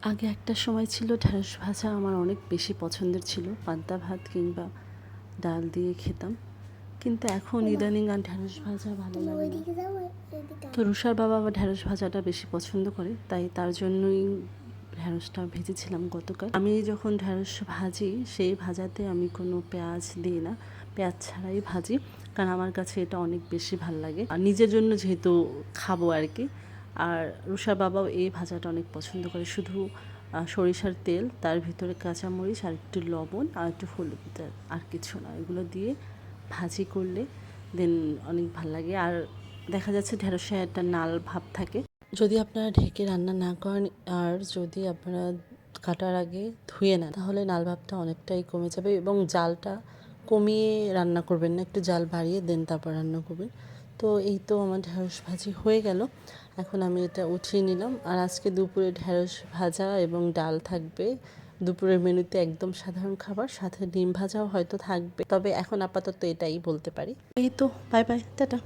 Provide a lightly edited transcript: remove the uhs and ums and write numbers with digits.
আগে একটা সময় ছিল ঢ্যাঁড়স ভাজা আমার অনেক বেশি পছন্দের ছিল, পান্তা ভাত কিংবা ডাল দিয়ে খেতাম। কিন্তু এখন ইদানিং আর ঢ্যাঁড়স ভাজা ভালো লাগে না। তো রুষার বাবা আবার ঢ্যাঁড়স ভাজাটা বেশি পছন্দ করে, তাই তার জন্যই ঢ্যাঁড়সটা ভেজেছিলাম গতকাল। আমি যখন ঢ্যাঁড়স ভাজি সেই ভাজাতে আমি কোনো পেঁয়াজ দিই না, পেঁয়াজ ছাড়াই ভাজি, কারণ আমার কাছে এটা অনেক বেশি ভাল লাগে, আর নিজের জন্য যেহেতু খাবো আর কি। আর রুষার বাবাও এই ভাজাটা অনেক পছন্দ করে, শুধু সরিষার তেল, তার ভিতরে কাঁচামরিচ আর একটু লবণ আর একটু হলুদ, আর কিছু না, এগুলো দিয়ে ভাজি করলে দেন অনেক ভাল লাগে। আর দেখা যাচ্ছে ঢেঁড়সে একটা নাল ভাব থাকে। যদি আপনারা ঢেকে রান্না না করেন আর যদি আপনারা কাটার আগে ধুয়ে নেন, তাহলে নাল ভাবটা অনেকটাই কমে যাবে। এবং জালটা কমিয়ে রান্না করবেন না, একটু জাল বাড়িয়ে দেন তারপর রান্না করবেন। তো এই তো আমার ঢেঁড়স ভাজি হয়ে গেল, এখন আমি এটা উঠিয়ে নিলাম। আর আজকে দুপুরে ঢেঁড়স ভাজা এবং ডাল থাকবে দুপুরের মেনুতে, একদম সাধারণ খাবার, সাথে ডিম ভাজাও হয়তো থাকবে। তবে এখন আপাতত এটাই বলতে পারি। এই তো, বাই বাই, টাটা।